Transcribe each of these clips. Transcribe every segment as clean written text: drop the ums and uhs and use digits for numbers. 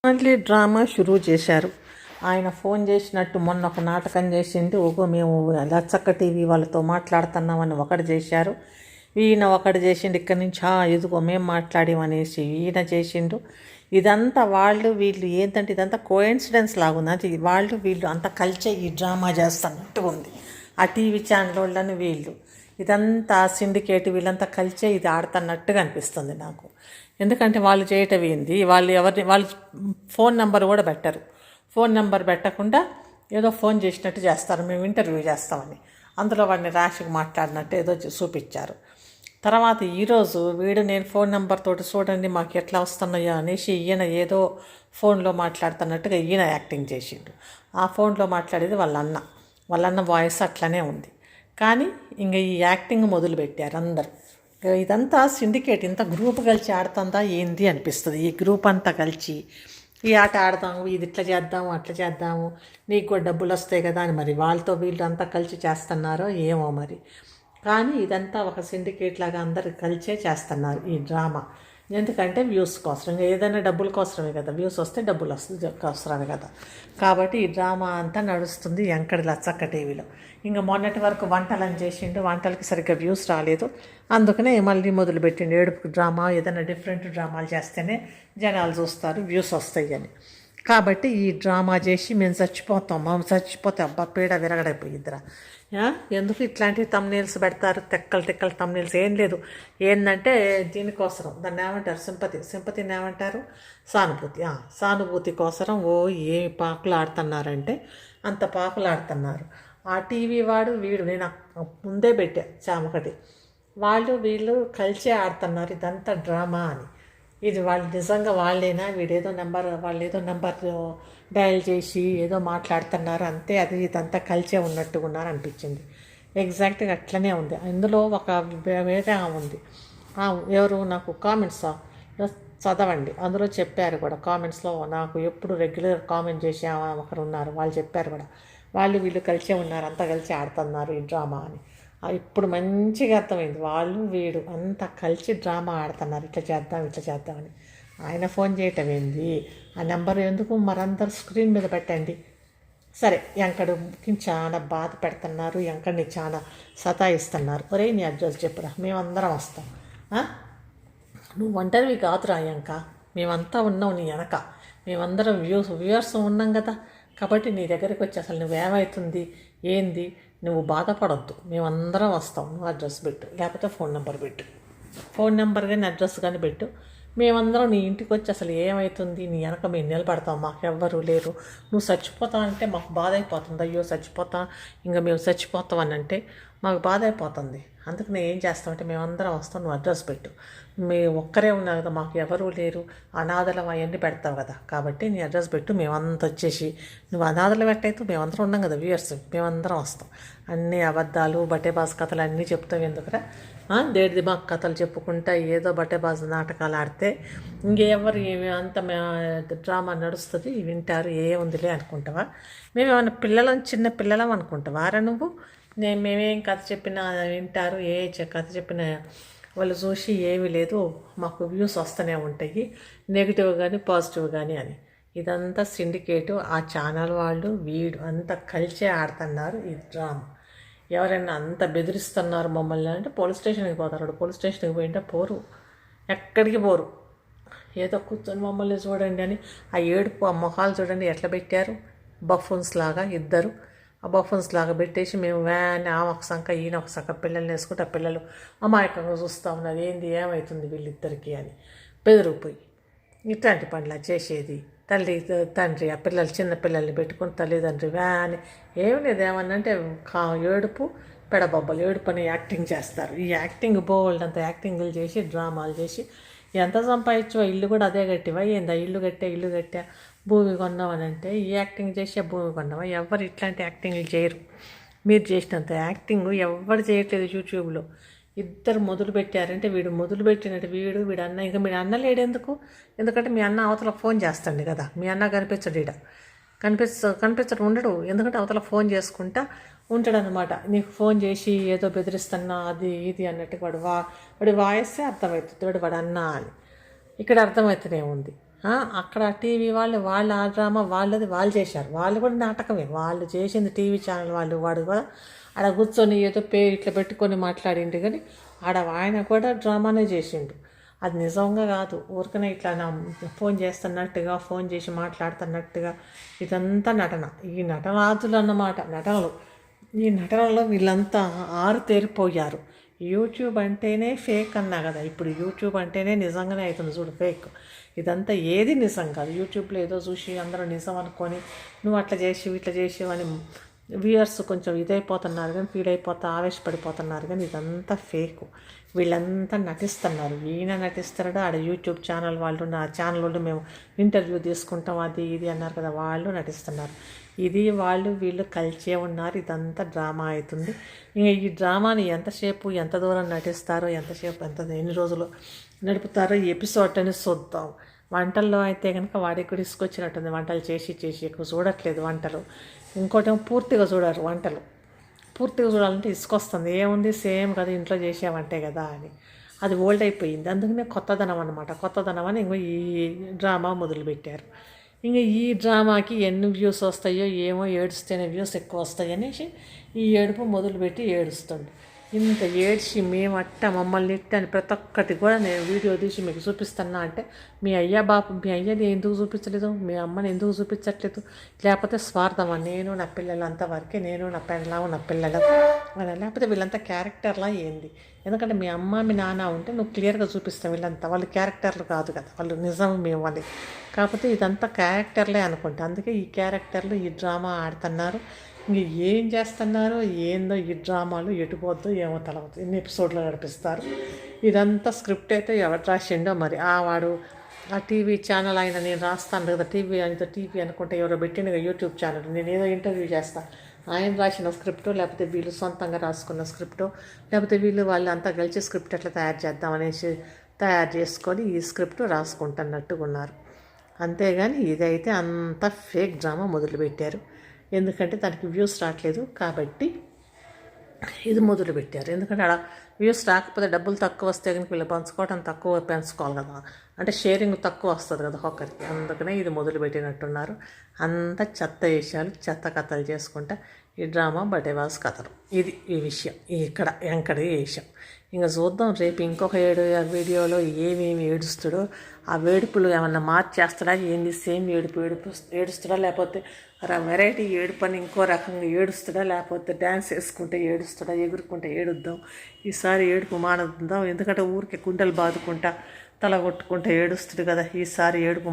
మళ్ళీ డ్రామా షురూ చేశారు. ఆయన ఫోన్ చేసినట్టు మొన్న ఒక నాటకం చేసిండు. ఓగో మేము లచ్చక్క టీవీ వాళ్ళతో మాట్లాడుతున్నామని ఒకటి చేశారు. ఈయన ఒకటి చేసిండు. ఇక్కడి నుంచి ఇదిగో మేము మాట్లాడామనేసి ఈయన చేసిండు. ఇదంతా వాళ్ళు వీళ్ళు ఏంటంటే ఇదంతా కోయిన్సిడెన్స్ లాగుంది. అంటే వాళ్ళు వీళ్ళు అంత కలిసే ఈ డ్రామా చేస్తున్నట్టు ఉంది. ఆ టీవీ ఛానల్ వాళ్ళని వీళ్ళు ఇదంతా సిండికేట్ వీళ్ళంతా కలిసే ఇది ఆడుతున్నట్టుగా అనిపిస్తుంది నాకు. ఎందుకంటే వాళ్ళు చేయటం ఏంది, వాళ్ళు ఫోన్ నెంబర్ కూడా పెట్టరు. ఫోన్ నెంబర్ పెట్టకుండా ఏదో ఫోన్ చేసినట్టు చేస్తారు, మేము ఇంటర్వ్యూ చేస్తామని. అందులో వాడిని ర్యాష్గా మాట్లాడినట్టు ఏదో చూపించారు. తర్వాత ఈరోజు వీడు నేను ఫోన్ నెంబర్ తోటి చూడండి మాకు ఎట్లా వస్తున్నాయో అనేసి ఈయన ఏదో ఫోన్లో మాట్లాడుతున్నట్టుగా ఈయన యాక్టింగ్ చేసిండు. ఆ ఫోన్లో మాట్లాడేది వాళ్ళన్న వాయిస్ అట్లనే ఉంది. కానీ ఇంక ఈ యాక్టింగ్ మొదలుపెట్టారు అందరు. ఇదంతా సిండికేట్, ఇంత గ్రూప్ కలిసి ఆడుతుందా ఏంది అనిపిస్తుంది. ఈ గ్రూప్ అంతా కలిసి ఈ ఆట ఆడతాము, ఇది ఇట్లా చేద్దాము అట్లా చేద్దాము, నీకు కూడా డబ్బులు వస్తాయి కదా అని మరి వాళ్ళతో వీళ్ళు అంతా కలిసి చేస్తున్నారో ఏమో మరి. కానీ ఇదంతా ఒక సిండికేట్ లాగా అందరు కలిసే చేస్తున్నారు ఈ డ్రామా. ఎందుకంటే వ్యూస్ కోసం, ఏదైనా డబ్బుల కోసమే కదా, వ్యూస్ వస్తే డబ్బులు వస్తుంది కోసమే కదా. కాబట్టి ఈ డ్రామా అంతా నడుస్తుంది ఎంకడి లచ్చక్క టీవీలో. ఇంకా మొన్నటి వరకు వంటలని చేసిండు, వంటలకి సరిగ్గా వ్యూస్ రాలేదు. అందుకనే మళ్ళీ మొదలుపెట్టిండు ఏడుపు డ్రామా. ఏదైనా డిఫరెంట్ డ్రామాలు చేస్తేనే జనాలు చూస్తారు, వ్యూస్ వస్తాయి అని. కాబట్టి ఈ డ్రామా చేసి మేము చచ్చిపోతే అబ్బా పీడ విరగడైపోయిద్దిరా. ఎందుకు ఇట్లాంటి తమ్నీల్స్ పెడతారు, తెక్కలు తమ్నీల్స్? ఏం లేదు, ఏంటంటే దీనికోసం దాన్ని ఏమంటారు, సింపతిని ఏమంటారు, సానుభూతి కోసరం ఏ పాకులు ఆడుతున్నారంటే అంత పాకులు ఆడుతున్నారు. ఆ టీవీ వాడు వీడు, నేను ముందే పెట్టా చామకటి, వాళ్ళు వీళ్ళు కలిసే ఆడుతున్నారు ఇదంతా డ్రామా అని. ఇది వాళ్ళు నిజంగా వాళ్ళేనా, వాళ్ళు ఏదో నెంబర్ డయల్ చేసి ఏదో మాట్లాడుతున్నారు అంతే, అది ఇదంతా కలిసే ఉన్నట్టుగా ఉన్నారు అనిపించింది. ఎగ్జాక్ట్గా అట్లనే ఉంది. ఇందులో ఒక వేరే ఉంది, ఎవరు నాకు కామెంట్స్ చదవండి, అందులో చెప్పారు కూడా కామెంట్స్లో. నాకు ఎప్పుడు రెగ్యులర్ కామెంట్ చేసే ఒకరు ఉన్నారు, వాళ్ళు చెప్పారు కూడా వాళ్ళు వీళ్ళు కలిసే ఉన్నారు, అంతా కలిసి ఆడుతున్నారు ఈ డ్రామా అని. ఇప్పుడు మంచిగా అర్థమైంది, వాళ్ళు వీడు అంతా కలిసి డ్రామా ఆడుతున్నారు, ఇట్లా చేద్దామని. ఆయన ఫోన్ చేయటం ఏంది, ఆ నెంబర్ ఎందుకు మరందరూ స్క్రీన్ మీద పెట్టండి. సరే, ఎంకడికి చాలా బాధ పెడుతున్నారు, ఎంకడిని చాలా సతాయిస్తున్నారు. ఒరే నీ అడ్రస్ చెప్పురా, మేమందరం వస్తాం. నువ్వు ఒంటరివి కాదురా ఎంక, మేమంతా ఉన్నావు నీ వెనక, మేమందరం వ్యూవర్స్ ఉన్నాం కదా. కాబట్టి నీ దగ్గరికి వచ్చి అసలు నువ్వేమవుతుంది ఏంది, నువ్వు బాధపడొద్దు, మేమందరం వస్తాం, నువ్వు అడ్రస్ పెట్టు, లేకపోతే ఫోన్ నెంబర్ పెట్టు, ఫోన్ నెంబర్ కానీ అడ్రస్ కానీ పెట్టు, మేమందరం నీ ఇంటికి వచ్చి అసలు ఏమవుతుంది నీ వెనక మేము నిలబడతాం, మాకు ఎవ్వరు లేరు, నువ్వు చచ్చిపోతావు అంటే మాకు బాధ అయిపోతుంది, అయ్యో చచ్చిపోతా ఇంకా మేము చచ్చిపోతాం అని అంటే మాకు బాధ అయిపోతుంది. అందుకని ఏం చేస్తామంటే మేమందరం వస్తాం, నువ్వు అడ్రస్ పెట్టు, మేము ఒక్కరే ఉన్నారు కదా, మాకు ఎవరూ లేరు, అనాథలం అవన్నీ పెడతావు కదా, కాబట్టి నీ అడ్రస్ పెట్టు, మేమంతా వచ్చేసి నువ్వు అనాథలు పెట్టయితే మేమందరం ఉన్నాం కదా వ్యూయర్స్, మేమందరం వస్తాం. అన్ని అబద్ధాలు బట్టేబాజు కథలు అన్నీ చెప్తావు ఎందుకురా, దేడి దిమాగ్ కథలు చెప్పుకుంటా ఏదో బట్టేబాజు నాటకాలు ఆడితే ఇంకెవరు అంత డ్రామా నడుస్తుంది వింటారు, ఏముందిలే అనుకుంటావా? మేమేమన్నా చిన్న పిల్లలం అనుకుంటావా రా నువ్వు? మేమేం కథ చెప్పినా వింటారు, కథ చెప్పినా వాళ్ళు చూసి ఏమీ లేదు, మాకు వ్యూస్ వస్తూనే ఉంటాయి, నెగిటివ్ కానీ పాజిటివ్ కానీ అని. ఇదంతా సిండికేటు, ఆ ఛానల్ వాళ్ళు వీడు అంతా కలిసే ఆడుతున్నారు ఈ డ్రామా. ఎవరైనా అంత బెదిరిస్తున్నారు మమ్మల్ని అంటే పోలీస్ స్టేషన్కి పోతారు. పోలీస్ స్టేషన్కి పోయింటే పోరు, ఎక్కడికి పోరు, ఏదో కూర్చొని మమ్మల్ని చూడండి అని. ఆ ఏడుపు ఆ మొహాలు చూడండి ఎట్లా పెట్టారు, బఫూన్స్ లాగా ఇద్దరు. ఆ బఫూన్స్ లాగా పెట్టేసి మేము ఆ ఒక సంఖ ఈయన ఒక సంఖ పిల్లల్ని వేసుకుంటే ఆ పిల్లలు అమాయకంగా చూస్తూ ఉన్నారు, ఏంది ఏమవుతుంది వీళ్ళిద్దరికీ అని బెదిరిపోయి. ఇట్లాంటి పనులు చేసేది తండ్రి ఆ చిన్న పిల్లల్ని పెట్టుకుని తల్లిదండ్రి అని ఏమి లేదు. ఏమన్నంటే ఏడుపు పెడబొబ్బలు, ఏడుపు అని యాక్టింగ్ చేస్తారు. ఈ యాక్టింగ్ బోల్డ్ అంత యాక్టింగ్లు చేసి డ్రామాలు చేసి ఎంత సంపాదించో, ఇల్లు కూడా అదే కట్టివా ఏందా, ఇల్లు కట్టా భూమి కొన్నామని అంటే ఈ యాక్టింగ్ చేసి భూమి కొన్నావా? ఎవరు ఇట్లాంటి యాక్టింగ్లు చేయరు. మీరు చేసినంత యాక్టింగ్ ఎవరు చేయట్లేదు యూట్యూబ్లో. ఇద్దరు మొదలు పెట్టారంటే వీడు మొదలు పెట్టినట్టు వీడు అన్న, ఇంకా మీ అన్న లేడెందుకు? ఎందుకంటే మీ అన్న అవతల ఫోన్ చేస్తాండి కదా, మీ అన్న కనిపించడు, కనిపించడు ఉండడు. ఎందుకంటే అవతల ఫోన్ చేసుకుంటా ఉంటాడనమాట. నీకు ఫోన్ చేసి ఏదో బెదిరిస్తున్నా అది ఇది అన్నట్టు వాడి వాయిస్తే అర్థమవుతుంది వాడు అన్నా అని. ఇక్కడ అర్థమవుతూనే ఉంది. అక్కడ టీవీ వాళ్ళు ఆ డ్రామా వాళ్ళది వాళ్ళు చేశారు. వాళ్ళు కూడా నాటకమే, వాళ్ళు చేసింది టీవీ ఛానల్ వాడు కూడా ఆడ కూర్చొని ఏదో పేరు ఇట్లా పెట్టుకొని మాట్లాడిండు, కానీ ఆడ ఆయన కూడా డ్రామానే చేసిండు. అది నిజంగా కాదు, ఊరికనే ఇట్లా ఫోన్ చేస్తున్నట్టుగా, ఫోన్ చేసి మాట్లాడుతున్నట్టుగా, ఇదంతా నటన. ఈ నటరాజులు అన్నమాట నటనలు. ఈ నటనలో వీళ్ళంతా తేరిపోయారు. యూట్యూబ్ అంటేనే ఫేక్ అన్నా కదా, ఇప్పుడు యూట్యూబ్ అంటేనే నిజంగానే అవుతుంది చూడు ఫేక్. ఇదంతా ఏది నిజం కాదు. యూట్యూబ్లో ఏదో చూసి అందరూ నిజం అనుకొని నువ్వు అట్లా చేసి ఇట్లా చేసి అని వ్యూయర్స్ కొంచెం ఇదైపోతున్నారు, కానీ ఫీల్ అయిపోతా ఆవేశపడిపోతున్నారు, కానీ ఇదంతా ఫేక్. వీళ్ళంతా నటిస్తున్నారు. ఈయన నటిస్తున్నాడు, ఆడ యూట్యూబ్ ఛానల్ వాళ్ళు ఆ ఛానల్ వాళ్ళు మేము ఇంటర్వ్యూ తీసుకుంటాం అది ఇది అన్నారు కదా, వాళ్ళు నటిస్తున్నారు. ఇది వీళ్ళు కలిసే ఉన్నారు. ఇదంతా డ్రామా అవుతుంది. ఇంకా ఈ డ్రామాని ఎంతసేపు ఎంత దూరం నటిస్తారో, ఎంతసేపు ఎన్ని రోజులు నడుపుతారో ఈ ఎపిసోడ్ అని చూద్దాం. వంటల్లో అయితే కనుక వాడికి కూడా ఇసుకొచ్చినట్టుంది, వంటలు చేసి ఎక్కువ చూడట్లేదు వంటలు. ఇంకోటేమో పూర్తిగా చూడరు వంటలు. పూర్తిగా చూడాలంటే ఇసుకొస్తుంది. ఏముంది సేమ్ కదా ఇంట్లో చేసేవంటే కదా అని, అది ఓల్డ్ అయిపోయింది. అందుకనే కొత్తదనం అనమాట. కొత్తదనం అని ఇంకో ఈ డ్రామా మొదలుపెట్టారు. ఇంకా ఈ డ్రామాకి ఎన్ని వ్యూస్ వస్తాయో ఏమో, ఏడుస్తేనే వ్యూస్ ఎక్కువ వస్తాయి అనేసి ఈ ఏడుపు మొదలుపెట్టి ఏడుస్తుంది. ఇంత ఏడ్చి మేమట్ట మమ్మల్ని ఇట్టని ప్రతి ఒక్కటి కూడా నేను వీడియో తీసి మీకు చూపిస్తున్నా అంటే మీ అయ్యని ఎందుకు చూపించలేదు, మీ అమ్మని ఎందుకు చూపించట్లేదు, లేకపోతే స్వార్థమా, నేను నా పిల్లలు అంతవరకే, నేను నా పిల్లలు అని, లేకపోతే వీళ్ళంతా క్యారెక్టర్లా ఏంది? ఎందుకంటే మీ అమ్మ మీ నాన్న ఉంటే నువ్వు క్లియర్గా చూపిస్తావు. వీళ్ళంతా వాళ్ళు క్యారెక్టర్లు కాదు కదా, వాళ్ళు నిజం మేము వాళ్ళు. కాకపోతే ఇదంతా క్యారెక్టర్లే అనుకుంటా. అందుకే ఈ క్యారెక్టర్లు ఈ డ్రామా ఆడుతున్నారు. ఇంక ఏం చేస్తున్నారో ఏందో ఈ డ్రామాలు, ఎటుపోద్దో ఏమో తెలవదు. ఎన్ని ఎపిసోడ్లో నడిపిస్తారు. ఇదంతా స్క్రిప్ట్ అయితే ఎవరు రాసిండో మరి. వాడు ఆ టీవీ ఛానల్ ఆయన, నేను రాస్తాను కదా టీవీ అనుకుంటే ఎవరో పెట్టిన యూట్యూబ్ ఛానల్, నేను ఏదో ఇంటర్వ్యూ చేస్తాను, ఆయన రాసిన స్క్రిప్టో, లేకపోతే వీళ్ళు సొంతంగా రాసుకున్న స్క్రిప్టో, లేకపోతే వాళ్ళు అంతా కలిసి స్క్రిప్ట్ ఎట్లా తయారు చేద్దామనేసి తయారు చేసుకొని ఈ స్క్రిప్ట్ రాసుకుంటున్నట్టుగా ఉన్నారు. అంతేగాని ఇదైతే అంత ఫేక్ డ్రామా మొదలుపెట్టారు. ఎందుకంటే దానికి వ్యూస్ రావట్లేదు కాబట్టి ఇది మొదలుపెట్టారు. ఎందుకంటే అలా వ్యూస్ రాకపోతే డబ్బులు తక్కువ వస్తే కనుక వీళ్ళు పంచుకోవడం తక్కువ పెంచుకోవాలి కదా, అంటే షేరింగ్ తక్కువ వస్తుంది కదా ఒక్కరికి. అందుకనే ఇది మొదలుపెట్టినట్టున్నారు. అంత చెత్త విషయాలు, చెత్త కథలు చేసుకుంటా ఈ డ్రామా బటేవాస్ కథలు. ఇది ఈ విషయం ఇక్కడ వెంకటి విషయం. ఇంకా చూద్దాం రేపు ఇంకొక వీడియోలో ఏమేమి ఏడుస్తాడో, ఆ వేడుపులు ఏమన్నా మార్చేస్తాడా ఏంది, సేమ్ ఏడుస్తాడా, లేకపోతే వెరైటీ ఏడుపు అని ఇంకో రకంగా ఏడుస్తాడా, లేకపోతే డ్యాన్స్ వేసుకుంటే ఏడుస్తాడా, ఎగురుకుంటే ఏడుద్దాం. ఈసారి ఏడుపు మానద్దాం, ఎందుకంటే ఊరికి గుండెలు బాదుకుంటా తల కొట్టుకుంటే ఏడుస్తాడు కదా. ఈసారి ఏడుపు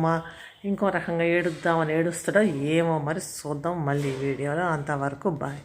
ఇంకో రకంగా ఏడుద్దామని ఏడుస్తాడో ఏమో మరి చూద్దాం మళ్ళీ వీడియోలో. అంతవరకు బాయ్.